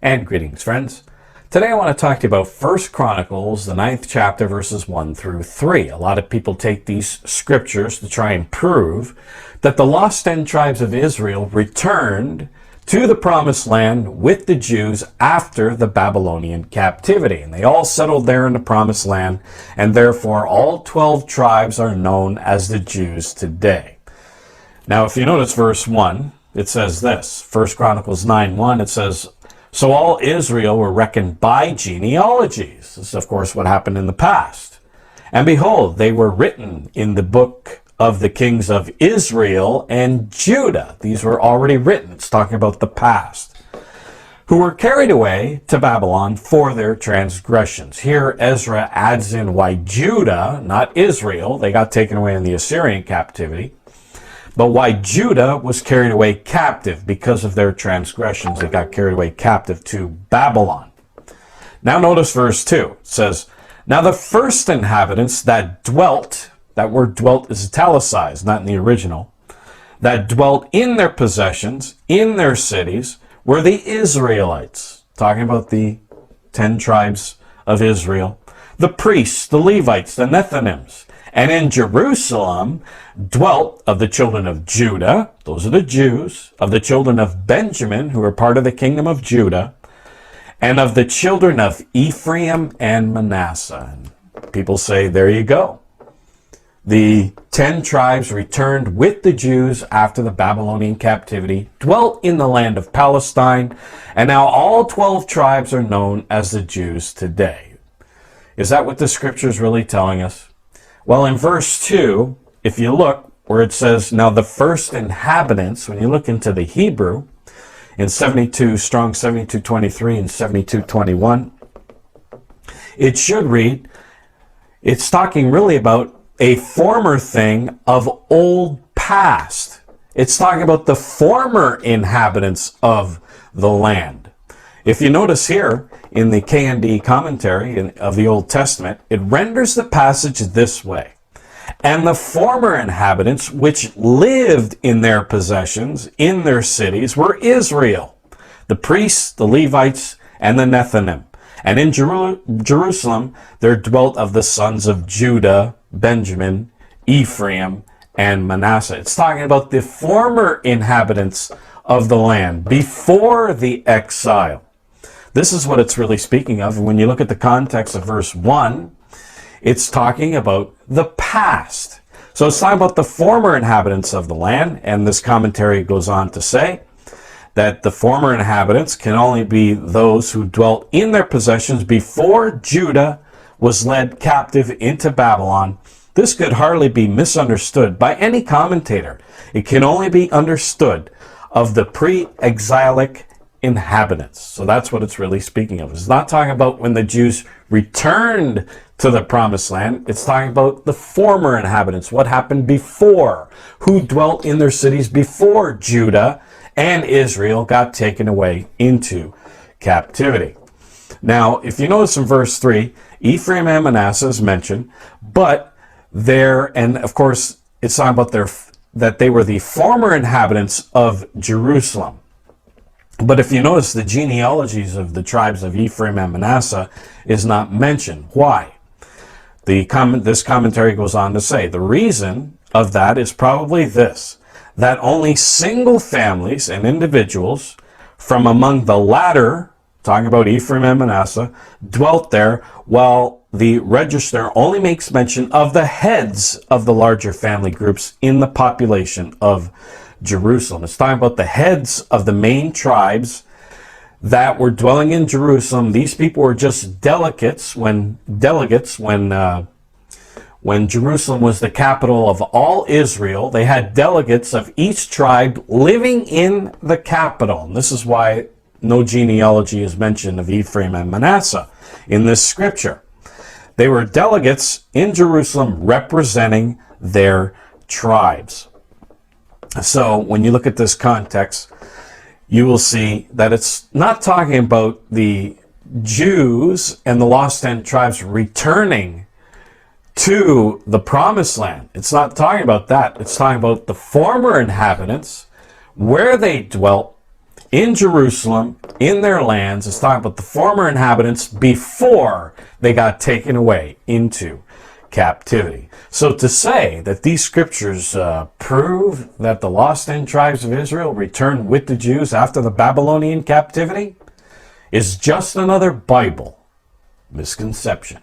And greetings, friends. Today I want to talk to you about 1 Chronicles, the 9th chapter, verses 1 through 3. A lot of people take these scriptures to try and prove that the lost 10 tribes of Israel returned to the promised land with the Jews after the Babylonian captivity. And they all settled there in the promised land, and therefore all 12 tribes are known as the Jews today. Now, if you notice verse 1, it says this, 1 Chronicles 9:1, it says, "So all Israel were reckoned by genealogies." This is, of course, what happened in the past. "And behold, they were written in the book of the kings of Israel and Judah." These were already written. It's talking about the past. "Who were carried away to Babylon for their transgressions." Here, Ezra adds in why Judah, not Israel, they got taken away in the Assyrian captivity, but why Judah was carried away captive because of their transgressions. They got carried away captive to Babylon. Now notice verse 2. It says, "Now the first inhabitants that dwelt," that word dwelt is italicized, not in the original, "that dwelt in their possessions, in their cities, were the Israelites." Talking about the 10 tribes of Israel. "The priests, the Levites, the Nethinims. And in Jerusalem dwelt of the children of Judah," those are the Jews, "of the children of Benjamin, who are part of the kingdom of Judah, and of the children of Ephraim and Manasseh." And people say, there you go. The 10 tribes returned with the Jews after the Babylonian captivity, dwelt in the land of Palestine, and now all 12 tribes are known as the Jews today. Is that what the scripture is really telling us? Well, in verse 2, if you look where it says, "Now the first inhabitants," when you look into the Hebrew, in 72, Strong 7223 and 7221, it should read, it's talking really about a former thing of old past. It's talking about the former inhabitants of the land. If you notice here, in the K&D commentary of the Old Testament, it renders the passage this way: "And the former inhabitants which lived in their possessions, in their cities, were Israel, the priests, the Levites, and the Nethinim. And in Jerusalem there dwelt of the sons of Judah, Benjamin, Ephraim, and Manasseh." It's talking about the former inhabitants of the land before the exile. This is what it's really speaking of. When you look at the context of verse 1, it's talking about the past. So it's talking about the former inhabitants of the land, and this commentary goes on to say that the former inhabitants can only be those who dwelt in their possessions before Judah was led captive into Babylon. This could hardly be misunderstood by any commentator. It can only be understood of the pre-exilic inhabitants. So that's what it's really speaking of. It's not talking about when the Jews returned to the promised land. It's talking about the former inhabitants, what happened before, who dwelt in their cities before Judah and Israel got taken away into captivity. Now, if you notice in verse 3, Ephraim and Manasseh is mentioned, but there, and of course, it's talking about that they were the former inhabitants of Jerusalem. But if you notice, the genealogies of the tribes of Ephraim and Manasseh is not mentioned. Why? This commentary goes on to say, the reason of that is probably this: that only single families and individuals from among the latter, talking about Ephraim and Manasseh, dwelt there, while the register only makes mention of the heads of the larger family groups in the population of Jerusalem. It's talking about the heads of the main tribes that were dwelling in Jerusalem. These people were just delegates when Jerusalem was the capital of all Israel. They had delegates of each tribe living in the capital. And this is why no genealogy is mentioned of Ephraim and Manasseh in this scripture. They were delegates in Jerusalem representing their tribes. So when you look at this context, you will see that it's not talking about the Jews and the lost 10 tribes returning to the promised land. It's not talking about that. It's talking about the former inhabitants, where they dwelt in Jerusalem, in their lands. It's talking about the former inhabitants before they got taken away into captivity. So to say that these scriptures prove that the lost 10 tribes of Israel returned with the Jews after the Babylonian captivity is just another Bible misconception.